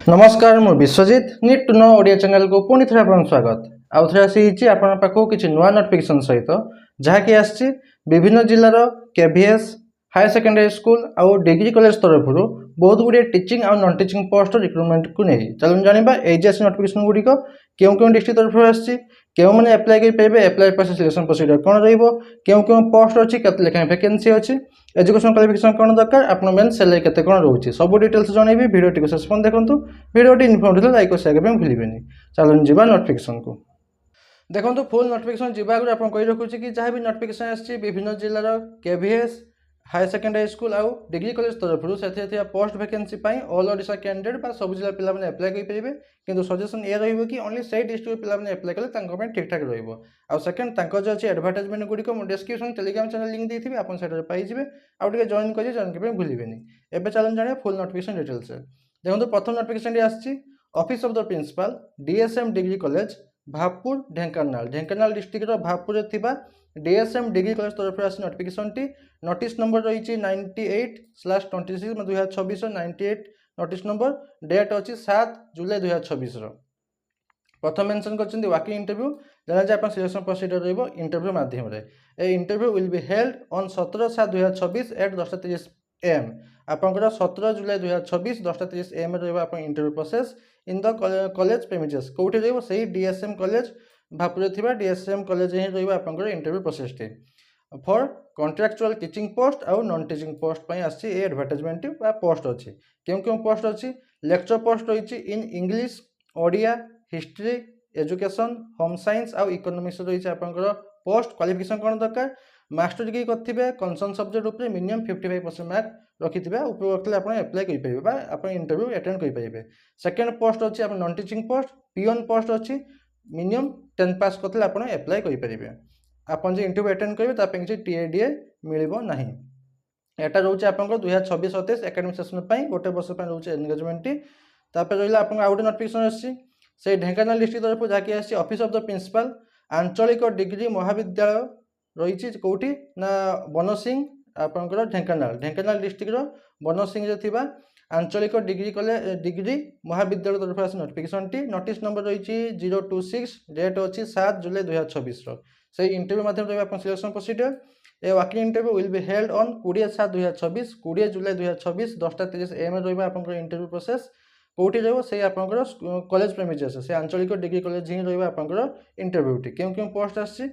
नमस्कार मु Biswajit need to know Odia channel को पुणी थे आपन स्वागत आउ थे आसी आपन पाखो किछि नुवा नोटिफिकेशन सहित जहाँकि आछि विभिन्न जिल्लार केवीएस हायर सेकेंडरी स्कूल आउ डिग्री कॉलेज तरफ बहुत गुड़े टीचिंग आउ नॉन टीचिंग पोस्ट रिक्रुटमेंट को नहीं चलून जानिबा एजीएस नोटिफिकेशन गुड़िक केउ केउ डिस्ट्रिक्ट तरफ आछि केउ माने अप्लाई कर पाइबे अप्लाई प्रोसेस सिलेक्शन प्रोसीजर कोन रहइबो केउ पोस्ट अछि केते लेखा वैकेंसी अछि एजुकेशन क्वालिफिकेशन कोन दरकार आपन मेन सैलरी केते कोन रहउछि सब डिटेल्स जणैबी वीडियो टिको शेष पन देखंतु वीडियोटी इनफॉर्मेटिव लाइक और शेयर करबे भूलिबेनी चलून जिबा नोटिफिकेशन को देखो फुल नोटिफिकेशन जावा आगे आप कही रखुच्छी कि जहाँ भी नोटिफिकेशन आसी विभिन्न जिलार केवीएस हायर सेकेंडरी स्कूल आउ डिग्री कॉलेज तरफ से post vacancy all Odisha candidate बा सब जिला पिला माने अप्लाई करेंगे किंतु सजेशन ये रही कि ओनली से डिस्ट्रिक्ट पिला माने अप्लाई कले ठीक ठाक रहिबो आ सेकंड तांको जो अछि एडवर्टाइजमेंट गुडी को डिस्क्रिप्शन टेलीग्राम चैनल लिंक देथिबे आपन सेटर पाई जिवे आ टिके जॉइन करबे भूलिबेनी एबे चलन जाने फुल नोटिफिकेशन डिटेल्स देखो प्रथम नोटिफिकेशन आसी office of the principal DSM degree college Bhapur Dhenkanal district Bhapur DSM degree college तरफ आसी नोटिफिकेशन टी नोटिस नंबर रही 98/26 2026 98 नोटिस नंबर डेट अच्छी 7 जुलाई 2026 प्रथम मेंशन कर वाकिंग इंटरव्यू जहाँ सिलेक्शन प्रोसीजर रही इंटरव्यू माध्यम a interview will be held on 17/7/2026 at 10:30 AM आपंकर 17 जुलाई 2026 10:30 AM रहा interview process in the college premises कौटी रही DSM college Bhapur DSM college ही रहा इंटरव्यू प्रोसेस टी फॉर कॉन्ट्रैक्चुअल टीचिंग पोस्ट आउ नॉन टीचिंग पोस्ट आसी एडवर्टाइजमेंट पोस्ट अच्छी क्यों पोस्ट अच्छी लेक्चर पोस्ट रही in English Odia history education home science आउ इकोनॉमिक्स रही पोस्ट क्वालिफिकेशन कौन दरकार मास्टर डिग्री करेंगे कनसर्न सब्जेक्ट उपर मिनिमम 55% मार्क रखिथे ऊपर आप एप्लाई करेंगे आप इंटरव्यू अटेंड करेंगे सेकेंड पोस्ट अच्छी आप non teaching post peon post अच्छी मिनिमम 10 पास करते आप एप्लाई करेंगे आप जो इंटरव्यू अटेंड करेंगे किसी टीएडीए मिलना ना यहाँ रोचे आप 2026-27 एकेडमिक सेसन गोटे वर्ष रोचे एंगेजमेंट तापर रहा आप गोटे नोटिफिकेशन आसी से ढेंकानाल डिस्ट्रिक्ट तरफ जहाँकि आसी ऑफिस ऑफ द प्रिंसिपल आंचलिक डिग्री महाविद्यालय रही कौटी ना बनसिंह आपंकर ढेंकानाल डिस्ट्रिक्टर बनसिंह थी आंचलिक डिग्री कॉलेज डिग्री महाविद्यालय तरफ आसी नोटिफिकेशन टी नोटिस नंबर रही 026 डेट अच्छी 7 जुलाई 2026 से इंटरव्यू माध्यम रही आप selection procedure A walking interview will be held on 20/7/2026 20 July 2026 10:30 AM रहा आप इंटरव्यू प्रोसेस कौटी से आपंकर कॉलेज प्रेमिसेस से आंचलिक डिग्री कॉलेज ही रहा आप इंटरव्यूटी क्यों पोस्ट आसी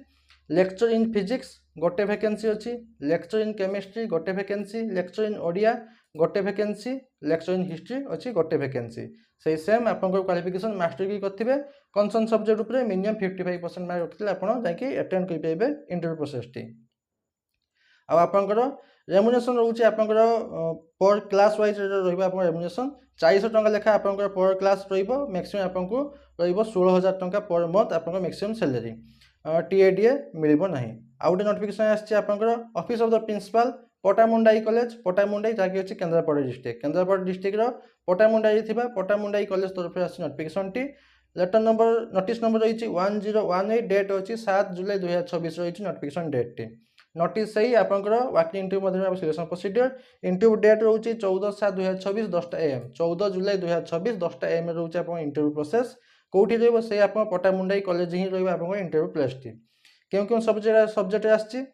लेक्चर इन फिजिक्स गोटे वैकेंसी अच्छी लेक्चर इन केमिस्ट्री गोटे वैकेंसी लेक्चर इन ओडिया गोटे वैकेंसी लेक्चर इन हिस्ट्री अच्छी गोटे वैकेंसी से सेम आप क्वालिफिकेशन मास्टर डिग्री करेंगे कनसर्न सब्जेक्ट उपर मिनिमम 55% मार्क रखते आप अटेंड करेंगे इंटरव्यू प्रोसेस टी आपंकर रेमुनेशन रोचे आपंकर पर क्लास वाइज रेमुनेशन 400 टंका लेखा आपंकर पर क्लास मैक्सिमम आपको 16,000 टंका पर मंथ आप मैक्सिमम सैलरी टीएडीए मिलना ना आउ गोटे नोटिफिकेशन आसी office of the principal Pattamundai college Pattamundai जहाँकि अच्छी केन्द्रापड़ा डिस्ट्रिक्ट पटामुंडाई पटामुंडाई कॉलेज तरफ आसी नोटिफिकेशन टी लेटर नंबर नोटिस नंबर रही 1018 डेट अच्छी 7 जुलाई 2026 रही नोटिफिकेशन डेट टी नोटिस से ही आपंकर walking interview selection procedure interview date रोचे 14/7/2026 10 AM 14 जुलाई 2026 10 AM रोचे आप इंटरव्यू प्रोसेस कौटी से आप पटामुंडाई कॉलेज ही रहा आप इंटरव्यू प्लेस टी क्यों सब्जेक्ट आसी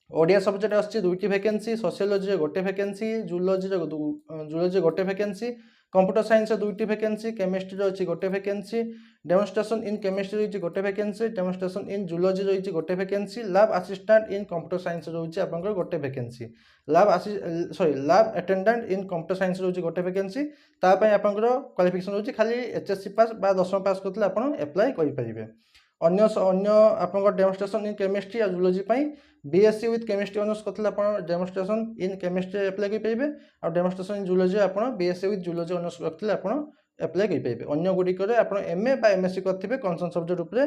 ओडिया सब्जेक्ट आसी 2टी वैकेंसी सोशियोलॉजी गोटे वैकेंसी जूलॉजी गोटे वैकेंसी कंप्यूटर साइंस 2टी वैकेंसी केमिस्ट्री अच्छी गोटे वैकेंसी डेमोन्स्ट्रेशन इन केमिस्ट्री रही गोटे वैकेंसी डेमोन्स्ट्रेशन इन जूलॉजी रही गोटे vacancy lab assistant in computer science रही आप गोटे वैकेंसी लैब अटेंडेंट इन कंप्यूटर साइंस रही गोटे वैकेंसी तापाई आपंकर क्वालिफिकेशन रही खाली HSC पास बा 10वीं पास करते आप एप्लाई करेंगे अन्य आप डेमोन्स्ट्रेशन इन केमिस्ट्री और zoology BSc with chemistry honours करते आप डेमोन्स्ट्रेशन इन केमिस्ट्री एप्लाई करेंगे और डेमोन्स्ट्रेशन इन जूलॉजी आप बीएससी विथ जूलॉजी ऑनर्स करते आप एप्लाई करेंगे अन्य गुड़िक आप एमए बा एमएससी करेंगे कनसर्न सब्जेक्ट उपर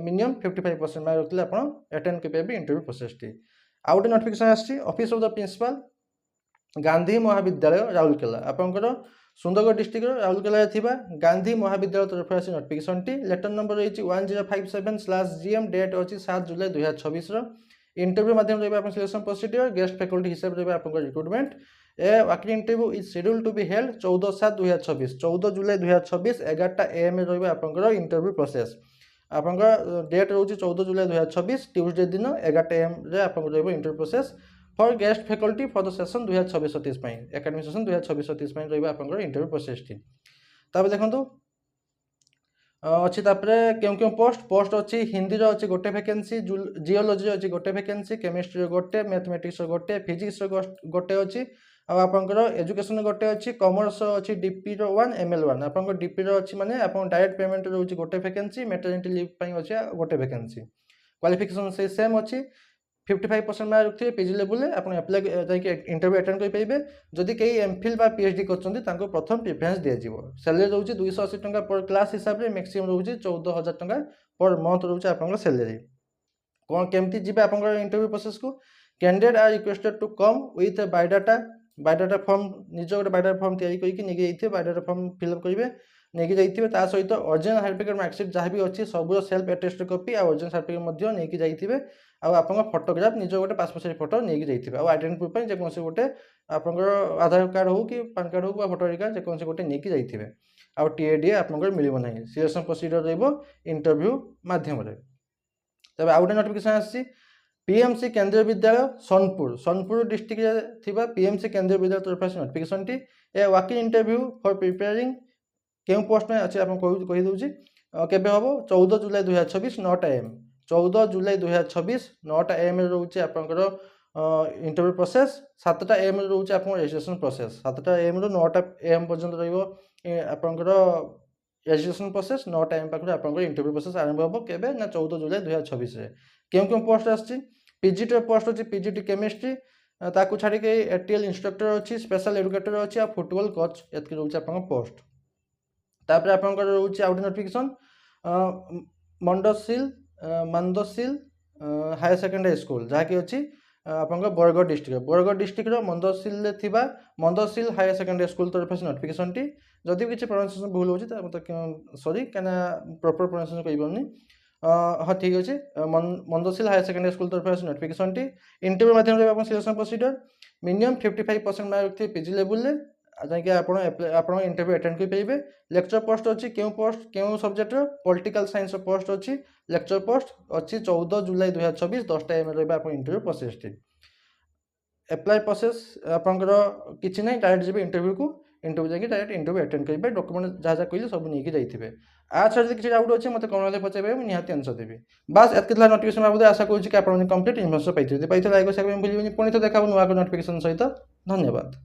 मिनिमम 55% मार्क रखते आप अटेंड करेंगे इंटरव्यू प्रोसेस टी आउ गोटे नोटिफिकेशन आसी office of the principal Gandhi Mahavidyalaya Rourkela आपंकर सुंदरगढ़ डिस्ट्रिक्ट राउरकेला गांधी महाविद्यालय तरफ आसी नोटिफिकेशन टी लेटर नंबर रही 1057/GM डेट अच्छी 7 जुलाई 2026 इंटरव्यू माध्यम रहा सिलेक्शन प्रोसीजर गेस्ट फैकल्टी हिसाब से आप recruitment a walking interview is schedule to be held 14/7/2024 14 जुलाई 2024 11टा AM रही आपंकर इंटरव्यू प्रोसेस आपंकर डेट रोचे 14 जुलाई 2024 ट्यूसडे दिन 11टा AM रे आपंकर रही interview process for guest faculty for the session 2026-27 academic session 2026-27 रही आपंकर इंटरव्यू प्रोसेस टी तापर देखंतु अच्छी क्यों पोस्ट अच्छी हिंदी अच्छी गोटे वैकेंसी जियोलॉजी अच्छी गोटे वैकेंसी केमिस्ट्री गोटे मैथमेटिक्स गोटे फिजिक्स गोटे अच्छी आपंकर एजुकेशन गोटे अच्छी कॉमर्स अच्छी डीपी 1 ML 1 आप डीपी अच्छी माने आप डायरेक्ट पेमेंट रोचे गोटे वैकेंसी मेटरनिटी लीव अच्छे गोटे वैकेंसी क्वालिफिकेशन से सेम अच्छी 55% मार्क रखिए पीजी लेवल में आप एप्लाई जाकि इंटरव्यू अटेंड करेंगे जदि कई एमफिल बा पीएचडी कर प्रथम प्रिफरेन्स दिज्व सैलरी रोचे 280 टंका पर क्लास हिसाब से मैक्सिमम रोचे 14,000 टंका पर मंथ रोचे आप सैलरी कौन केमती जी आप इंटरव्यू प्रोसेस को candidate are requested to come with biodata form निज गोटे बायोडाटा फॉर्म तैयारी बायोडाटा फॉर्म फिलअप करेंगे नहीं जाइए सहित ओरिजिनल सर्टिफिकेट मार्कशीट जहाँ भी अच्छी सब सेल्फ अटेस्टेड कॉपी आ ओरिजिनल सर्टिफिकेट नहीं जाइए आप फोटोग्राफ निज गोटे पासपोर्ट साइज फोटो नहीं जाइए आइडेंटिटी प्रूफ जेकोसी गोटे आप आधार कार्ड हो कि पैन कार्ड हो भोटर कार्ड जेकोसी गोटे नहीं जाइए आउ टीएडीए आप मिलना ना सिलेक्शन प्रोसीजर इंटरव्यू मध्यम तब आउ गोटे नोटिफिकेशन आसी पीएमसी केंद्रीय विद्यालय सोनपुर डिस्ट्रिक्ट थी पीएमसी केंद्रीय विद्यालय तरफ से notification T A walking interview for preparing क्यों पोस्ट में अच्छे आप कहीदे केवे हम 14 जुलाई 2024 9टा AM 14 जुलाई 2024 9टा AM रोचे आपंकर इंटरव्यू प्रोसेस 7टा AM रोचे आप रजिस्ट्रेशन प्रोसेस 7टा AM रु 9टा AM पर्यंत रहा रजिस्ट्रेशन प्रोसेस 9टा AM पाखे आप इंटरव्यू प्रोसेस आरंभ हम केवे ना 14 जुलाई 2024 क्यों पोस्ट आसी पीजीटी पोस्ट अच्छी पीजीटी केमिस्ट्री ताकू छाड़ी एटीएल इंस्ट्रक्टर अच्छी स्पेशल एडुकेटर अच्छी फुटबॉल कोच ये रोचे आप पोस्ट तापर आपंकर रोचे आउट नोटिफिकेशन मंदसिल हायर सेकेंडरी स्कूल जहाँकि अच्छी आप बरगढ़ डिस्ट्रिक्ट मंदसिल थिबा मंदसिल हायर सेकेंडरी स्कूल तरफ से नोटिफिकेशन टी जदि किसी प्रोनाउंसिएशन भूल होती सॉरी क्या प्रॉपर प्रोनाउंसिएशन कहीबनी हाँ ठीक अच्छे मंदसिल हायर सेकेंडरी स्कूल तरफ से नोटिफिकेशन टी इंटरव्यू माध्यम सिलेक्शन प्रोसीजर मिनिमम 55% मार्क रखिए पीजी लेवल जाकि आप इंटरव्यू अटेंड करेंगे लेक्चर पोस्ट अच्छी क्यों सब्जेक्ट पॉलिटिकल साइंस पोस्ट अच्छी लेक्चर पोस्ट अच्छी 14 जुलाई 2024 10टा AM रहा interview process T apply process आपंकर किसी ना डायरेक्ट जी इंटरव्यू को इंटरव्यू जाकि डायरेक्ट इंटरव्यू अटेंड करेंगे डॉक्यूमेंट जहाँ जहाँ कहले सब नहीं जाइए आज छाड़ी किसी डाउट अच्छे मतलब कमेंट पचारे मुझे निहाती आंसर देवी बस एत नोटिफिकेशन बाबद आशा करूँ कि आप कंप्लीट इनफर्मेशन पाई लाइक शेयर भूलिए पुणी तो देखा नुआ नोटिफिकेशन सहित धन्यवाद।